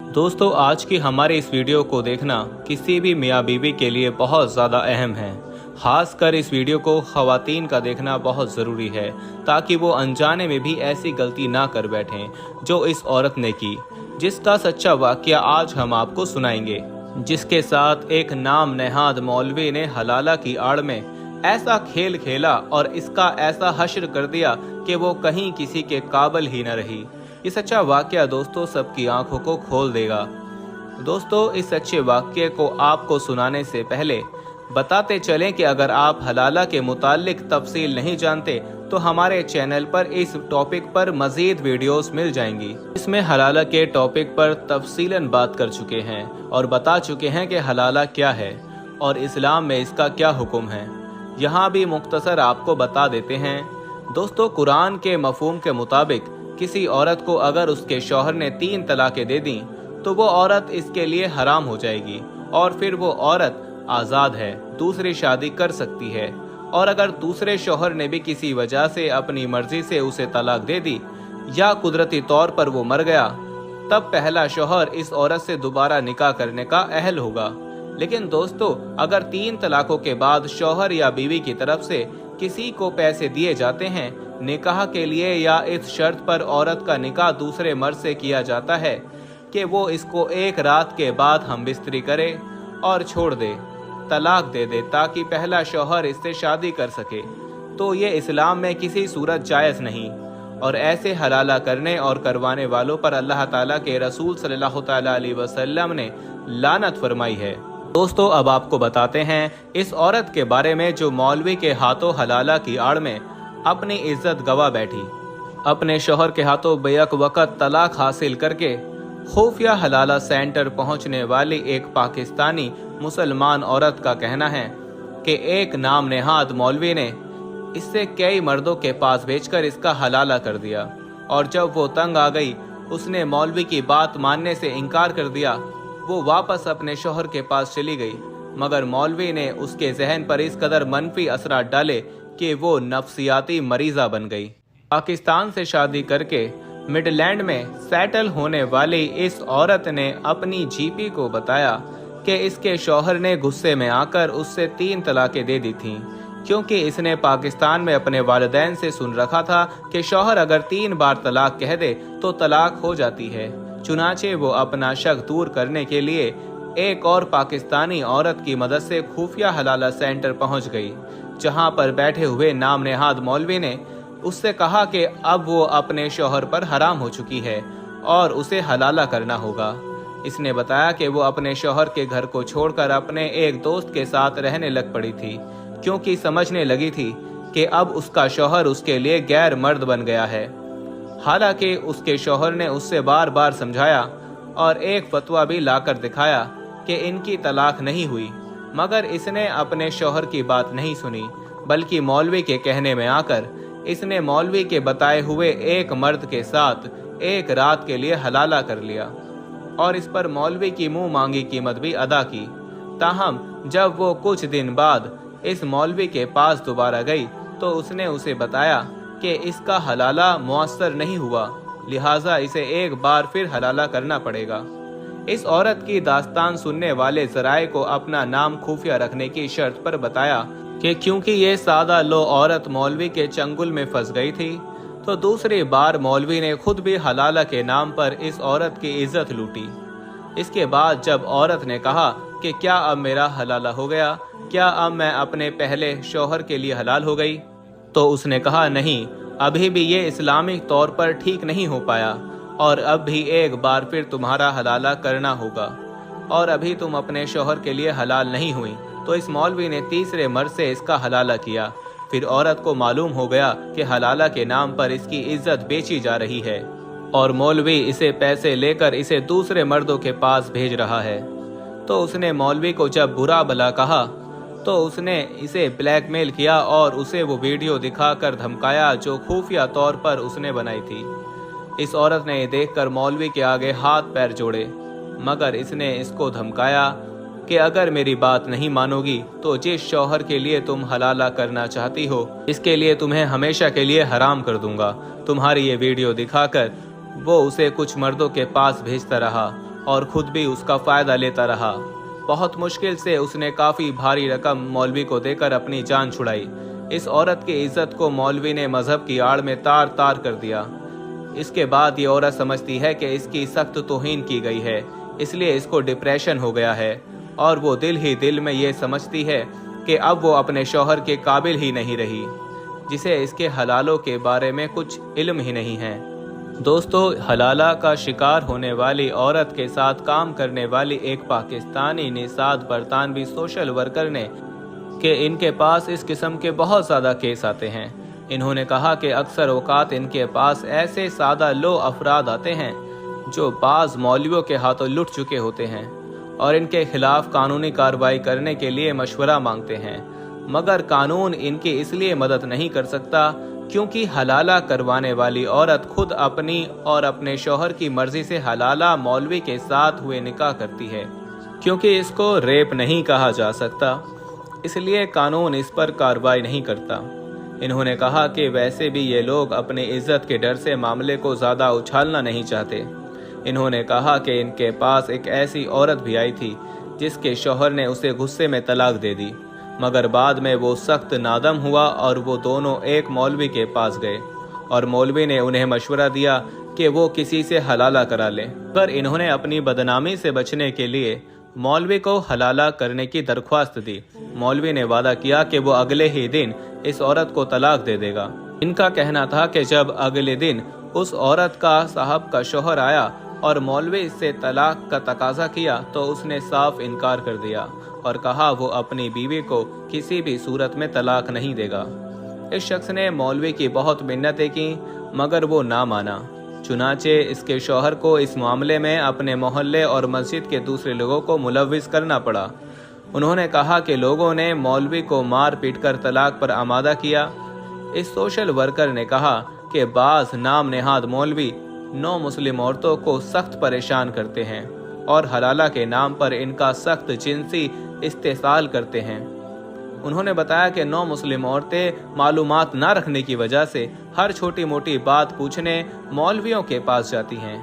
दोस्तों, आज की हमारे इस वीडियो को देखना किसी भी मियाँ बीवी के लिए बहुत ज़्यादा अहम है। खासकर इस वीडियो को ख़वातीन का देखना बहुत ज़रूरी है ताकि वो अनजाने में भी ऐसी गलती ना कर बैठें जो इस औरत ने की, जिसका सच्चा वाक़या आज हम आपको सुनाएंगे। जिसके साथ एक नाम नेहाद मौलवी ने हलाला की आड़ में ऐसा खेल खेला और इसका ऐसा हश्र कर दिया कि वो कहीं किसी के काबिल ही न रही। ये सच्चा वाक़या दोस्तों सबकी आंखों को खोल देगा। दोस्तों, इस सच्चे वाक़ये को आपको सुनाने से पहले बताते चलें कि अगर आप हलाला के मुतालिक तफसील नहीं जानते तो हमारे चैनल पर इस टॉपिक पर मज़ीद वीडियोस मिल जाएंगी। इसमें हलाला के टॉपिक पर तफसीलन बात कर चुके हैं और बता चुके हैं कि हलाला क्या है और इस्लाम में इसका क्या हुक्म है। यहाँ भी मुख्तसर आपको बता देते हैं। दोस्तों, कुरान के मफहूम के मुताबिक किसी औरत को अगर उसके शौहर ने 3 तलाक़ें दे दी तो वो औरत इसके लिए हराम हो जाएगी और फिर वो औरत आज़ाद है, दूसरी शादी कर सकती है। और अगर दूसरे शौहर ने भी किसी वजह से अपनी मर्जी से उसे तलाक दे दी या कुदरती तौर पर वो मर गया, तब पहला शौहर इस औरत से दोबारा निकाह करने का अहल होगा। लेकिन दोस्तों, अगर 3 तलाकों के बाद शौहर या बीवी की तरफ से किसी को पैसे दिए जाते हैं निकाह के लिए या इस शर्त पर औरत का निकाह दूसरे मर्द से किया जाता है कि वो इसको 1 रात के बाद हम बिस्तरी करे और छोड़ दे, तलाक दे दे ताकि पहला शौहर इससे शादी कर सके, तो ये इस्लाम में किसी सूरत जायज़ नहीं। और ऐसे हलाला करने और करवाने वालों पर अल्लाह ताला के रसूल सल्लल्लाहु अलैहि वसल्लम ने लानत फरमाई है। दोस्तों, अब आपको बताते हैं इस औरत के बारे में जो मौलवी के हाथों हलाला की आड़ में अपनी इज्जत गवा बैठी। अपने शौहर के हाथों बेक वक़्त तलाक हासिल करके खुफिया हलाला सेंटर पहुंचने वाली एक पाकिस्तानी मुसलमान औरत का कहना है कि एक नाम नेहाद मौलवी ने इससे कई मर्दों के पास भेजकर इसका हलाला कर दिया और जब वो तंग आ गई उसने मौलवी की बात मानने से इनकार कर दिया। वो वापस अपने शौहर के पास चली गई, मगर मौलवी ने उसके जहन पर इस कदर मनफी असरात डाले कि वो नफ्सियाती मरीज़ा बन गई। पाकिस्तान से शादी करके मिडलैंड में सेटल होने वाली इस औरत ने अपनी जीपी को बताया कि इसके शौहर ने गुस्से में आकर उससे 3 तलाक़ें दे दी थीं, क्योंकि इसने पाकिस्तान में अपने वालिदैन से सुन रखा था कि शौहर अगर 3 बार तलाक कह दे तो तलाक हो जाती है। चुनाचे वो अपना शक दूर करने के लिए एक और पाकिस्तानी औरत की मदद से खुफिया हलाला सेंटर पहुंच गई, जहां पर बैठे हुए नाम नेहाद मौलवी ने उससे कहा कि अब वो अपने शौहर पर हराम हो चुकी है और उसे हलाला करना होगा। इसने बताया कि वो अपने शौहर के घर को छोड़कर अपने एक दोस्त के साथ रहने लग पड़ी थी, क्योंकि समझने लगी थी कि अब उसका शौहर उसके लिए गैर मर्द बन गया है। हालांकि उसके शौहर ने उससे बार बार समझाया और एक फतवा भी लाकर दिखाया कि इनकी तलाक नहीं हुई, मगर इसने अपने शौहर की बात नहीं सुनी, बल्कि मौलवी के कहने में आकर इसने मौलवी के बताए हुए एक मर्द के साथ 1 रात के लिए हलाला कर लिया और इस पर मौलवी की मुंह मांगी कीमत भी अदा की। ताहम जब वो कुछ दिन बाद इस मौलवी के पास दोबारा गई तो उसने उसे बताया कि इसका हलाला मुअस्सर नहीं हुआ, लिहाजा इसे एक बार फिर हलाला करना पड़ेगा। इस औरत की दास्तान सुनने वाले ज़राए को अपना नाम खुफिया रखने की शर्त पर बताया कि क्योंकि ये सादा लो औरत मौलवी के चंगुल में फंस गई थी, तो दूसरी बार मौलवी ने खुद भी हलाला के नाम पर इस औरत की इज्जत लूटी। इसके बाद जब औरत ने कहा कि क्या अब मेरा हलाला हो गया, क्या अब मैं अपने पहले शौहर के लिए हलाल हो गई, तो उसने कहा नहीं, अभी भी ये इस्लामिक तौर पर ठीक नहीं हो पाया और अब भी एक बार फिर तुम्हारा हलाला करना होगा और अभी तुम अपने शौहर के लिए हलाल नहीं हुई। तो इस मौलवी ने तीसरे मर्द से इसका हलाला किया। फिर औरत को मालूम हो गया कि हलाला के नाम पर इसकी इज्जत बेची जा रही है और मौलवी इसे पैसे लेकर इसे दूसरे मर्दों के पास भेज रहा है। तो उसने मौलवी को जब बुरा भला कहा तो उसने इसे ब्लैकमेल किया और उसे वो वीडियो दिखाकर धमकाया जो खुफिया तौर पर उसने बनाई थी। इस औरत ने देखकर मौलवी के आगे हाथ पैर जोड़े, मगर इसने इसको धमकाया कि अगर मेरी बात नहीं मानोगी तो जिस शौहर के लिए तुम हलाला करना चाहती हो इसके लिए तुम्हें हमेशा के लिए हराम कर दूंगा। तुम्हारी ये वीडियो दिखाकर वो उसे कुछ मर्दों के पास भेजता रहा और खुद भी उसका फ़ायदा लेता रहा। बहुत मुश्किल से उसने काफ़ी भारी रकम मौलवी को देकर अपनी जान छुड़ाई। इस औरत की इज्जत को मौलवी ने मजहब की आड़ में तार तार कर दिया। इसके बाद ये औरत समझती है कि इसकी सख्त तौहीन की गई है, इसलिए इसको डिप्रेशन हो गया है, और वो दिल ही दिल में ये समझती है कि अब वो अपने शौहर के काबिल ही नहीं रही, जिसे इसके हलालों के बारे में कुछ इल्म ही नहीं है। दोस्तों, हलाला का शिकार होने वाली औरत के साथ काम करने वाली एक पाकिस्तानी निसाद बरतानवी सोशल वर्कर ने कि इनके पास इस किस्म के बहुत ज़्यादा केस आते हैं। इन्होंने कहा कि अक्सर औकात इनके पास ऐसे सादा लो अफराद आते हैं जो बाज़ मौलवियों के हाथों लुट चुके होते हैं और इनके खिलाफ कानूनी कार्रवाई करने के लिए मशवरा मांगते हैं, मगर कानून इनकी इसलिए मदद नहीं कर सकता क्योंकि हलाला करवाने वाली औरत खुद अपनी और अपने शौहर की मर्जी से हलाला मौलवी के साथ हुए निकाह करती है। क्योंकि इसको रेप नहीं कहा जा सकता, इसलिए कानून इस पर कार्रवाई नहीं करता। इन्होंने कहा कि वैसे भी ये लोग अपनी इज्जत के डर से मामले को ज़्यादा उछालना नहीं चाहते। इन्होंने कहा कि इनके पास एक ऐसी औरत भी आई थी जिसके शौहर ने उसे गुस्से में तलाक दे दी, मगर बाद में वो सख्त नादम हुआ और वो दोनों एक मौलवी के पास गए और मौलवी ने उन्हें मशवरा दिया कि वो किसी से हलाला करा लें। पर इन्होंने अपनी बदनामी से बचने के लिए मौलवी को हलाला करने की दरख्वास्त दी। मौलवी ने वादा किया कि वो अगले ही दिन इस औरत को तलाक दे देगा। इनका कहना था कि जब अगले दिन उस औरत का साहब का शौहर आया और मौलवी से तलाक का तकाजा किया तो उसने साफ इनकार कर दिया और कहा वो अपनी बीवी को किसी भी सूरत में तलाक नहीं देगा। इस शख्स ने मौलवी की बहुत मिन्नतें की मगर वो ना माना। चुनाचे इसके शौहर को इस मामले में अपने मोहल्ले और मस्जिद के दूसरे लोगों को मुलव्विस करना पड़ा। उन्होंने कहा कि लोगों ने मौलवी को मार पीट कर तलाक पर आमादा किया। इस सोशल वर्कर ने कहा कि बाज़ नाम नेहाद मौलवी नौ मुस्लिम औरतों को सख्त परेशान करते हैं और हलाला के नाम पर इनका सख्त जिनसी इस्तेसाल करते हैं। उन्होंने बताया कि 9 मुस्लिम औरतें मालूमात ना रखने की वजह से हर छोटी मोटी बात पूछने मौलवियों के पास जाती हैं,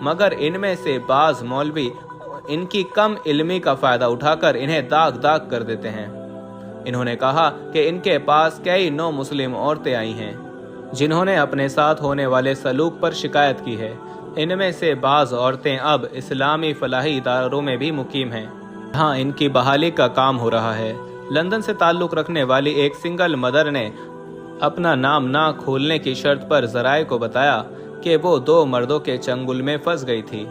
मगर इनमें से बाज़ मौलवी इनकी कम इल्मी का फ़ायदा उठाकर इन्हें दाग दाग कर देते हैं। इन्होंने कहा कि इनके पास कई 9 मुस्लिम औरतें आई हैं जिन्होंने अपने साथ होने वाले सलूक पर शिकायत की है। इनमें से बाज़ औरतें अब इस्लामी फलाही इदारों में भी मुकीम हैं, जहाँ इनकी बहाली का काम हो रहा है। लंदन से ताल्लुक़ रखने वाली एक सिंगल मदर ने अपना नाम ना खोलने की शर्त पर ज़राए को बताया कि वो 2 मर्दों के चंगुल में फंस गई थी,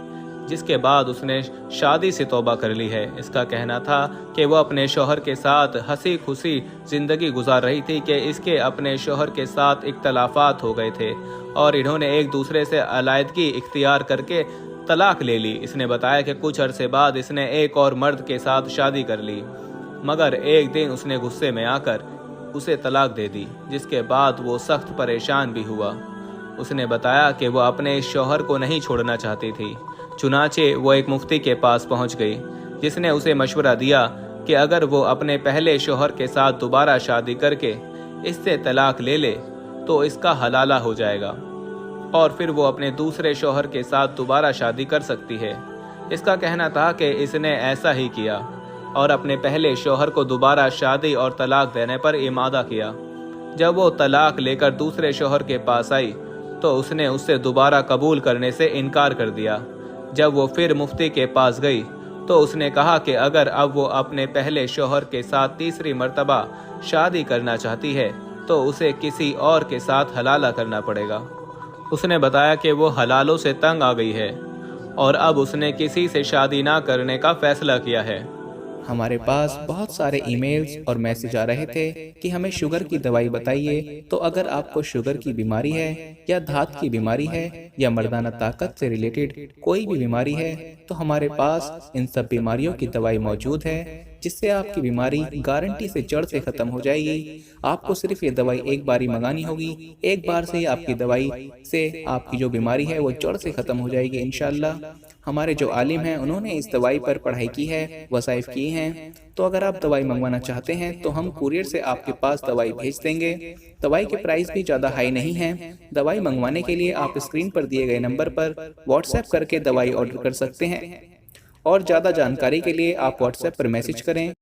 जिसके बाद उसने शादी से तौबा कर ली है। इसका कहना था कि वो अपने शौहर के साथ हंसी खुशी ज़िंदगी गुजार रही थी कि इसके अपने शौहर के साथ इख्तलाफात हो गए थे और इन्होंने एक दूसरे से अलहदगी इख्तियार करके तलाक ले ली। इसने बताया कि कुछ अरसे बाद इसने एक और मर्द के साथ शादी कर ली, मगर एक दिन उसने गुस्से में आकर उसे तलाक दे दी, जिसके बाद वो सख्त परेशान भी हुआ। उसने बताया कि वो अपने शौहर को नहीं छोड़ना चाहती थी। चुनाचे वो एक मुफ्ती के पास पहुंच गई, जिसने उसे मशवरा दिया कि अगर वो अपने पहले शौहर के साथ दोबारा शादी करके इससे तलाक ले ले तो इसका हलाला हो जाएगा और फिर वो अपने दूसरे शौहर के साथ दोबारा शादी कर सकती है। इसका कहना था कि इसने ऐसा ही किया और अपने पहले शौहर को दोबारा शादी और तलाक देने पर इमादा किया। जब वो तलाक लेकर दूसरे शौहर के पास आई तो उसने उससे दोबारा कबूल करने से इनकार कर दिया। जब वो फिर मुफ्ती के पास गई तो उसने कहा कि अगर अब वो अपने पहले शौहर के साथ तीसरी मर्तबा शादी करना चाहती है तो उसे किसी और के साथ हलाला करना पड़ेगा। उसने बताया कि वो हलालों से तंग आ गई है और अब उसने किसी से शादी ना करने का फैसला किया है। हमारे पास बहुत सारे ईमेल्स और मैसेज आ रहे थे कि हमें शुगर की दवाई बताइए। तो अगर आपको शुगर की बीमारी है या धात की बीमारी है या मर्दाना ताकत से रिलेटेड कोई भी बीमारी है तो हमारे पास इन सब बीमारियों की दवाई मौजूद है, जिससे आपकी बीमारी गारंटी से जड़ से खत्म हो जाएगी। आपको सिर्फ ये दवाई एक बार ही मंगानी होगी। एक बार से ही आपकी दवाई से आपकी जो बीमारी है वो जड़ से खत्म हो जाएगी इंशाल्लाह। हमारे जो आलिम हैं उन्होंने इस दवाई पर पढ़ाई की है, वसाइफ किए हैं। तो अगर आप दवाई मंगवाना चाहते हैं तो हम कुरियर से आपके पास दवाई भेज देंगे। दवाई के प्राइस भी ज़्यादा हाई नहीं है। दवाई मंगवाने के लिए आप स्क्रीन पर दिए गए नंबर पर व्हाट्सएप करके दवाई ऑर्डर कर सकते हैं। اور زیادہ جانکاری کے لیے آپ واٹس ایپ پر میسج کریں